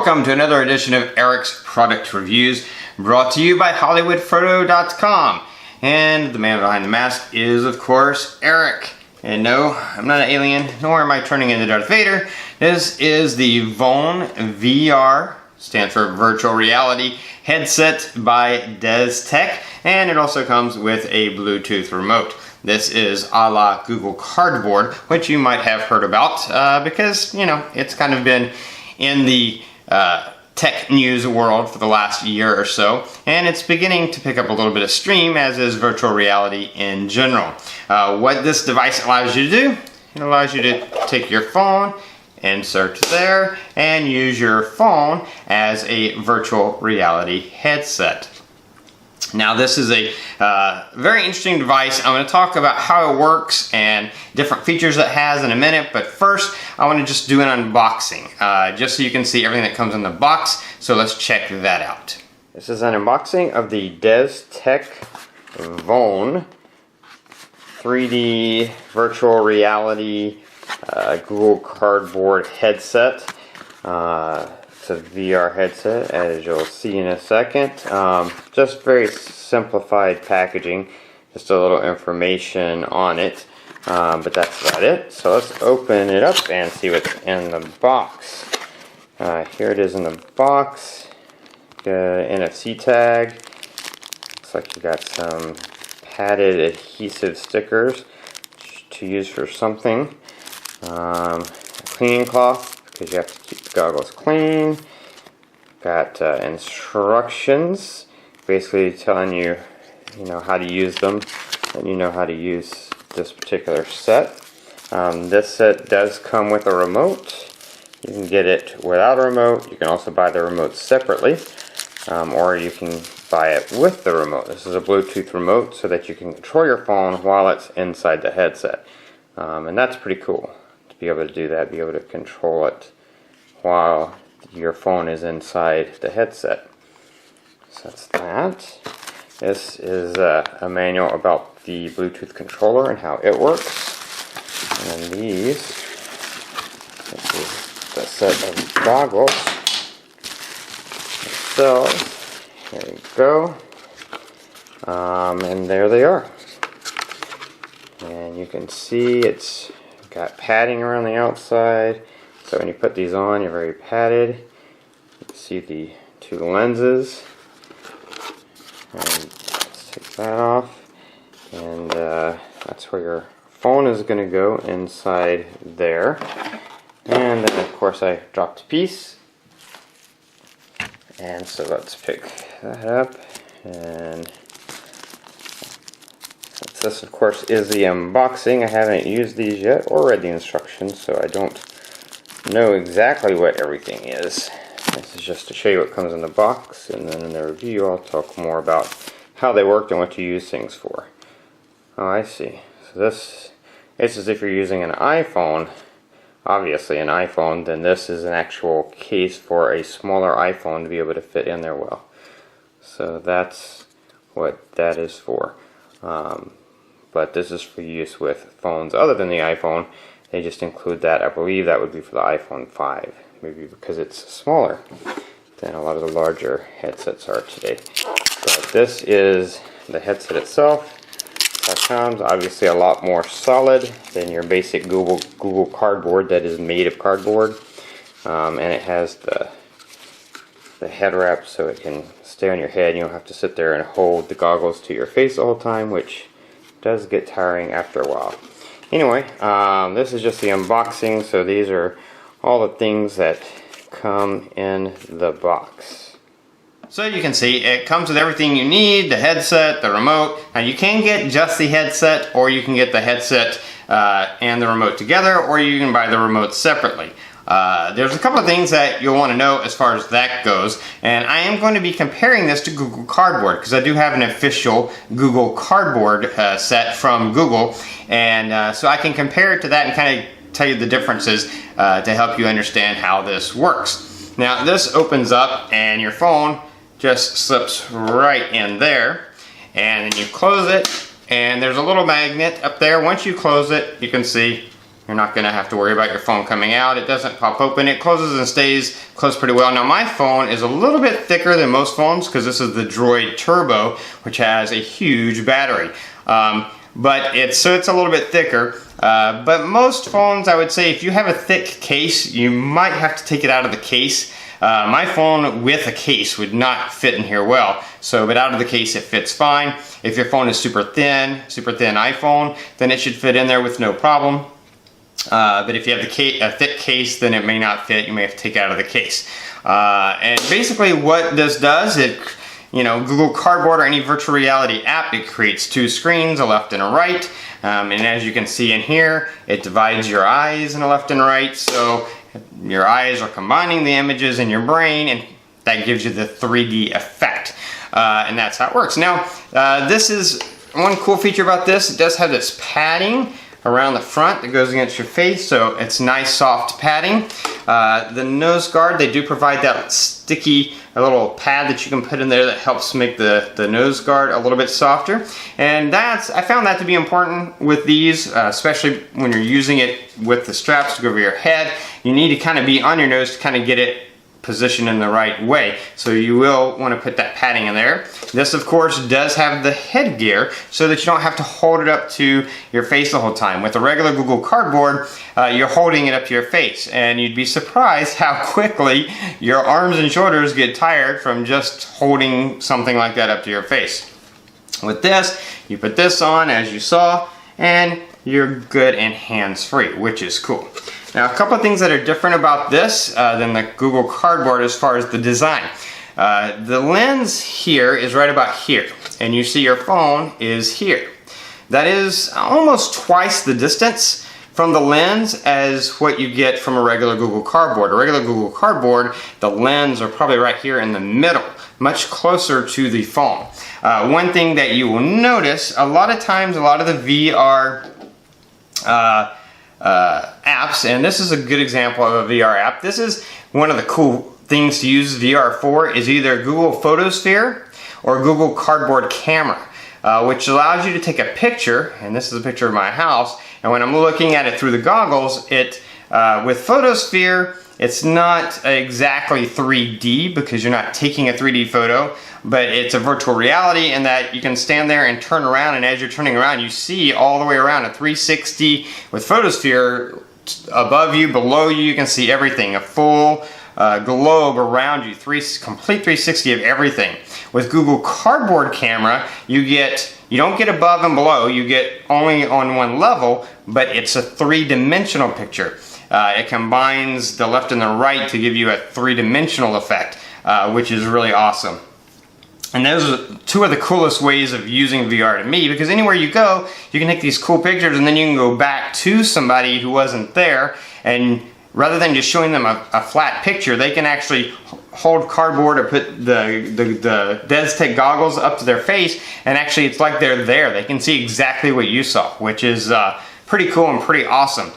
Welcome to another edition of Eric's Product Reviews, brought to you by hollywoodfrodo.com. And the man behind the mask is, of course, Eric. And no, I'm not an alien, nor am I turning into Darth Vader. This is the Vone VR, stands for Virtual Reality, headset by Deztec, and it also comes with a Bluetooth remote. This is a la Google Cardboard, which you might have heard about because, you know, it's kind of been in the tech news world for the last year or so, and it's beginning to pick up a little bit of steam, as is virtual reality in general. What this device allows you to do, it allows you to take your phone, insert there, and use your phone as a virtual reality headset. Now this is a very interesting device. I'm going to talk about how it works and different features it has in a minute, but first I want to just do an unboxing just so you can see everything that comes in the box. So let's check that out. This is an unboxing of the Deztec Vone 3D virtual reality Google Cardboard headset. It's a VR headset, as you'll see in a second. Just very simplified packaging, just a little information on it, but that's about it. So let's open it up and see what's in the box. Here it is in the box. NFC tag. Looks like you got some padded adhesive stickers to use for something. A cleaning cloth, because you have to keep the goggles clean. Got instructions, basically telling you, how to use them, and you know how to use this particular set. This set does come with a remote. You can get it without a remote. You can also buy the remote separately, or you can buy it with the remote. This is a Bluetooth remote so that you can control your phone while it's inside the headset, and that's pretty cool. Be able to do that, be able to control it while your phone is inside the headset. So that's that. This is a manual about the Bluetooth controller and how it works. And this is the set of goggles themselves. Here we go. And there they are. And you can see it's got padding around the outside, so when you put these on, you're very padded. You can see the two lenses. And let's take that off, and that's where your phone is going to go, inside there. And then, of course, I dropped a piece, and so let's pick that up. And this, of course, is the unboxing. I haven't used these yet or read the instructions, so I don't know exactly what everything is. This is just to show you what comes in the box, and then in the review I'll talk more about how they work and what to use things for. Oh, I see. So this is as if you're using an iPhone, obviously an iPhone, then this is an actual case for a smaller iPhone to be able to fit in there well. So that's what that is for. But this is for use with phones other than the iPhone. They just include that. I believe that would be for the iPhone 5, maybe because it's smaller than a lot of the larger headsets are today. But this is the headset itself. That comes obviously a lot more solid than your basic Google Cardboard that is made of cardboard, and it has the head wrap so it can stay on your head. You don't have to sit there and hold the goggles to your face the whole time, which does get tiring after a while. Anyway, this is just the unboxing, so these are all the things that come in the box. So you can see it comes with everything you need, the headset, the remote. Now you can get just the headset, or you can get the headset and the remote together, or you can buy the remote separately. There's a couple of things that you'll want to know as far as that goes, and I am going to be comparing this to Google Cardboard because I do have an official Google Cardboard set from Google, and so I can compare it to that and kind of tell you the differences to help you understand how this works. Now this opens up and your phone just slips right in there, and then you close it, and there's a little magnet up there. Once you close it, you can see You're not gonna have to worry about your phone coming out. It doesn't pop open. It closes and stays closed pretty well. Now my phone is a little bit thicker than most phones because this is the Droid Turbo, which has a huge battery. But it's a little bit thicker. But most phones, I would say, if you have a thick case, you might have to take it out of the case. My phone with a case would not fit in here well, but out of the case it fits fine. If your phone is super thin iPhone, then it should fit in there with no problem. But if you have a thick case, then it may not fit. You may have to take it out of the case. And basically what this does, Google Cardboard or any virtual reality app, it creates two screens, a left and a right. And as you can see in here, it divides your eyes in a left and right. So your eyes are combining the images in your brain, and that gives you the 3D effect. And that's how it works. Now, this is one cool feature about this. It does have this padding around the front that goes against your face, so it's nice soft padding. The nose guard, they do provide that sticky little pad that you can put in there that helps make the nose guard a little bit softer. And I found that to be important with these, especially when you're using it with the straps to go over your head. You need to kind of be on your nose to kind of get it positioned in the right way. So you will want to put that padding in there. This, of course, does have the headgear so that you don't have to hold it up to your face the whole time. With a regular Google Cardboard, you're holding it up to your face, and you'd be surprised how quickly your arms and shoulders get tired from just holding something like that up to your face. With this, you put this on, as you saw, and you're good and hands-free, which is cool. Now, a couple of things that are different about this than the Google Cardboard as far as the design. The lens here is right about here, and you see your phone is here. That is almost twice the distance from the lens as what you get from a regular Google Cardboard. A regular Google Cardboard, the lens are probably right here in the middle, much closer to the phone. One thing that you will notice, a lot of times, a lot of the VR apps, and this is a good example of a VR app. This is one of the cool things to use VR for, is either Google Photosphere or Google Cardboard Camera, which allows you to take a picture, and this is a picture of my house, and when I'm looking at it through the goggles, with Photosphere, it's not exactly 3D because you're not taking a 3D photo, but it's a virtual reality in that you can stand there and turn around, and as you're turning around, you see all the way around a 360. With Photosphere, above you, below you, you can see everything, a full globe around you, complete 360 of everything. With Google Cardboard Camera, you don't get above and below, you get only on one level, but it's a three-dimensional picture. It combines the left and the right to give you a three-dimensional effect, which is really awesome. And those are two of the coolest ways of using VR to me, because anywhere you go, you can take these cool pictures and then you can go back to somebody who wasn't there, and rather than just showing them a flat picture, they can actually hold cardboard or put the Deztec goggles up to their face, and actually it's like they're there. They can see exactly what you saw, which is pretty cool and pretty awesome.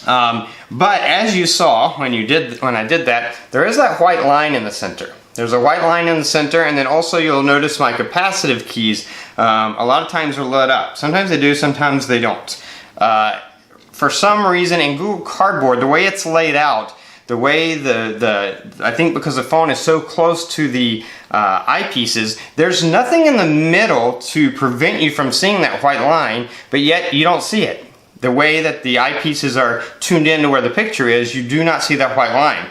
But as you saw when I did that, there is that white line in the center. There's a white line in the center, and then also you'll notice my capacitive keys a lot of times are lit up. Sometimes they do, sometimes they don't. For some reason in Google Cardboard, the way it's laid out, the way I think because the phone is so close to the eyepieces, there's nothing in the middle to prevent you from seeing that white line, but yet you don't see it. The way that the eyepieces are tuned in to where the picture is, you do not see that white line.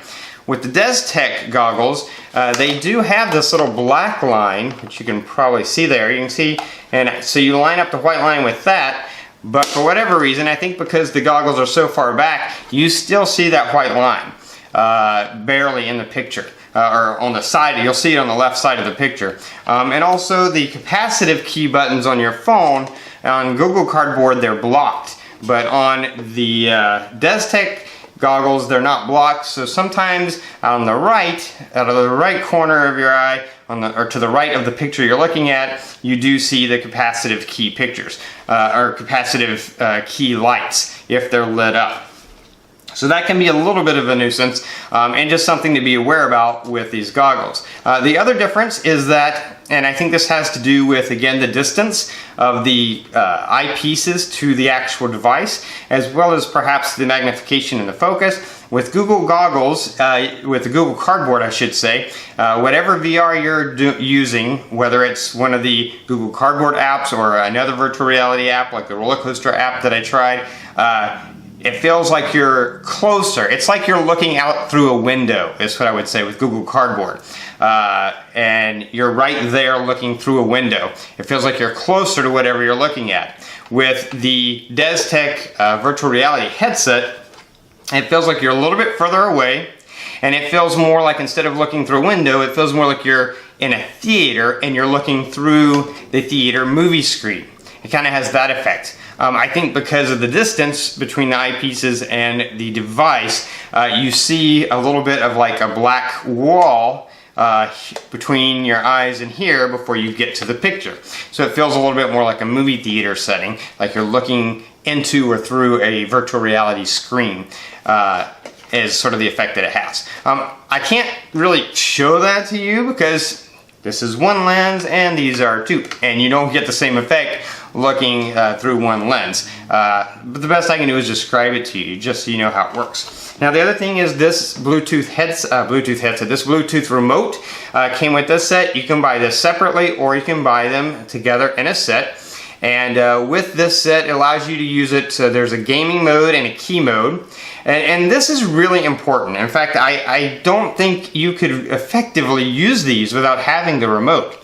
With the Deztec goggles, they do have this little black line, which you can probably see there. You can see, and so you line up the white line with that, but for whatever reason, I think because the goggles are so far back, you still see that white line, barely in the picture. Or on the side, you'll see it on the left side of the picture. And also the capacitive key buttons on your phone, on Google Cardboard, they're blocked. But on the Deztec goggles, they're not blocked, so sometimes on the right, out of the right corner of your eye, or to the right of the picture you're looking at, you do see the capacitive key pictures, or capacitive key lights, if they're lit up. So that can be a little bit of a nuisance and just something to be aware about with these goggles. The other difference is that, and I think this has to do with, again, the distance of the eyepieces to the actual device, as well as perhaps the magnification and the focus. With Google goggles, with the Google Cardboard I should say, whatever VR you're using, whether it's one of the Google Cardboard apps or another virtual reality app like the roller coaster app that I tried, it feels like you're closer. It's like you're looking out through a window, is what I would say with Google Cardboard. And you're right there looking through a window. It feels like you're closer to whatever you're looking at. With the Deztec virtual reality headset, it feels like you're a little bit further away, and it feels more like, instead of looking through a window, it feels more like you're in a theater and you're looking through the theater movie screen. It kind of has that effect. I think because of the distance between the eyepieces and the device, you see a little bit of like a black wall between your eyes and here before you get to the picture. So it feels a little bit more like a movie theater setting, like you're looking into or through a virtual reality screen. Is sort of the effect that it has. I can't really show that to you because this is one lens and these are two, and you don't get the same effect looking through one lens. But the best I can do is describe it to you, just so you know how it works. Now the other thing is this Bluetooth headset, this Bluetooth remote came with this set. You can buy this separately or you can buy them together in a set. And with this set, it allows you to use it, there's a gaming mode and a key mode. And this is really important. In fact, I don't think you could effectively use these without having the remote.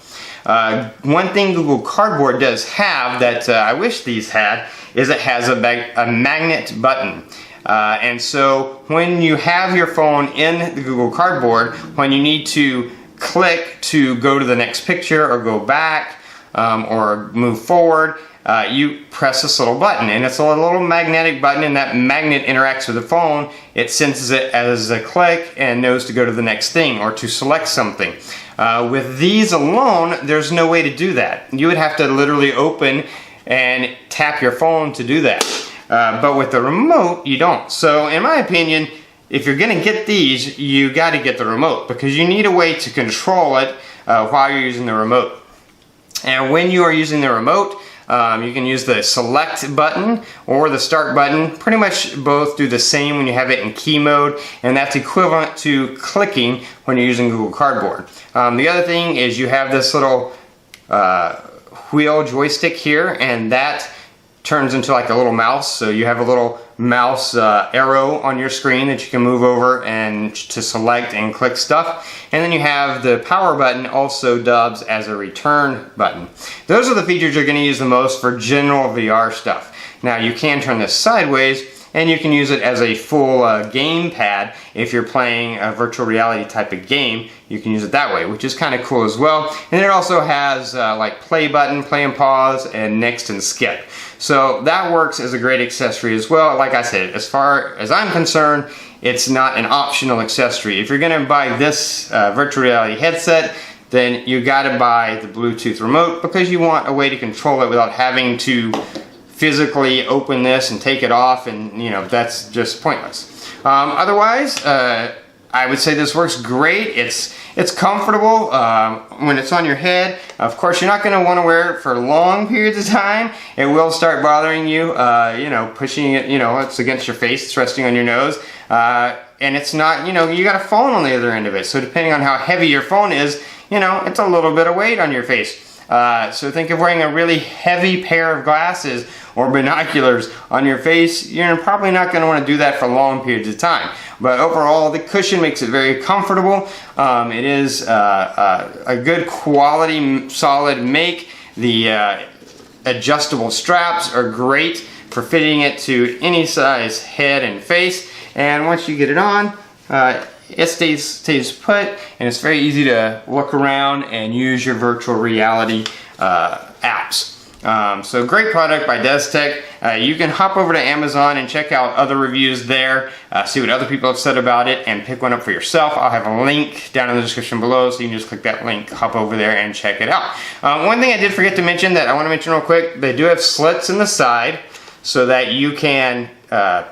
One thing Google Cardboard does have that I wish these had is it has a magnet button. And so when you have your phone in the Google Cardboard, when you need to click to go to the next picture or go back, or move forward, you press this little button, and it's a little magnetic button, and that magnet interacts with the phone. It senses it as a click and knows to go to the next thing or to select something. With these alone, there's no way to do that. You would have to literally open and tap your phone to do that. But with the remote, you don't. So in my opinion, if you're gonna get these, you gotta get the remote, because you need a way to control it while you're using the remote. And when you are using the remote, you can use the select button or the start button. Pretty much both do the same when you have it in key mode, and that's equivalent to clicking when you're using Google Cardboard. The other thing is you have this little wheel joystick here, and that turns into like a little mouse. So you have a little mouse arrow on your screen that you can move over and to select and click stuff. And then you have the power button, also dubs as a return button. Those are the features you're going to use the most for general VR stuff. Now you can turn this sideways, and you can use it as a full game pad. If you're playing a virtual reality type of game, you can use it that way, which is kind of cool as well. And it also has like play button, play and pause, and next and skip. So that works as a great accessory as well. Like I said, as far as I'm concerned, it's not an optional accessory. If you're going to buy this virtual reality headset, then you got to buy the Bluetooth remote, because you want a way to control it without having to physically open this and take it off, and you know, that's just pointless. Otherwise, I would say this works great. It's comfortable when it's on your head. Of course, you're not going to want to wear it for long periods of time. It will start bothering you, you know, pushing it, you know, it's against your face, it's resting on your nose. And it's not, you know, you got a phone on the other end of it. So depending on how heavy your phone is, you know, it's a little bit of weight on your face. So think of wearing a really heavy pair of glasses or binoculars on your face. You're probably not going to want to do that for long periods of time. But overall, the cushion makes it very comfortable. It is a good quality, solid make. The adjustable straps are great for fitting it to any size head and face. And once you get it on, it stays put, and it's very easy to look around and use your virtual reality apps. So great product by Deztec. You can hop over to Amazon and check out other reviews there, see what other people have said about it, and pick one up for yourself. I'll have a link down in the description below, so you can just click that link, hop over there, and check it out. One thing I did forget to mention that I want to mention real quick, they do have slits in the side, so that you can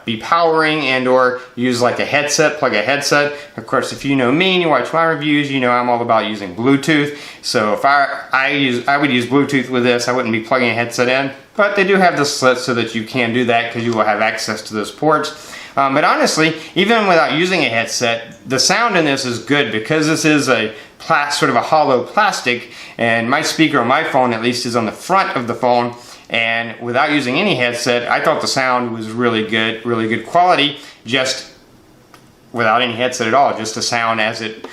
be powering and or use like a headset, plug a headset. Of course, if you know me and you watch my reviews, you know I'm all about using Bluetooth. So if I would use Bluetooth with this, I wouldn't be plugging a headset in. But they do have the slit so that you can do that because you will have access to those ports. But honestly, even without using a headset, the sound in this is good because this is a sort of a hollow plastic, and my speaker on my phone at least is on the front of the phone. And without using any headset, I thought the sound was really good quality, just without any headset at all, just the sound as it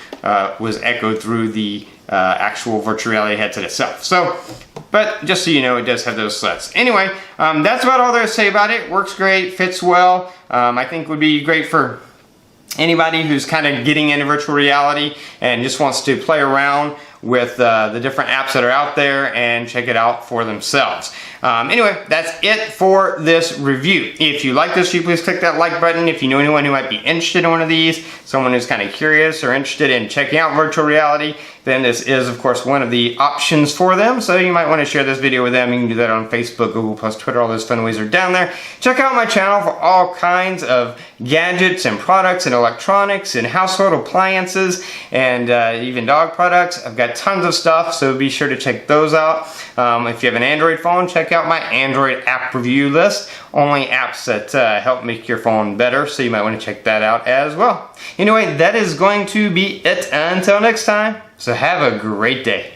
was echoed through the actual virtual reality headset itself. So, but just so you know, it does have those slits. Anyway, that's about all there is to say about it. Works great, fits well. I think would be great for anybody who's kind of getting into virtual reality and just wants to play around with the different apps that are out there and check it out for themselves. Anyway, that's it for this review. If you like this review, please click that like button. If you know anyone who might be interested in one of these, someone who's kind of curious or interested in checking out virtual reality, then this is, of course, one of the options for them. So you might want to share this video with them. You can do that on Facebook, Google+, Twitter, all those fun ways are down there. Check out my channel for all kinds of gadgets and products and electronics and household appliances and even dog products. I've got tons of stuff, so be sure to check those out. If you have an Android phone, check out my Android app review list. Only apps that help make your phone better, so you might want to check that out as well. Anyway, that is going to be it until next time. So have a great day.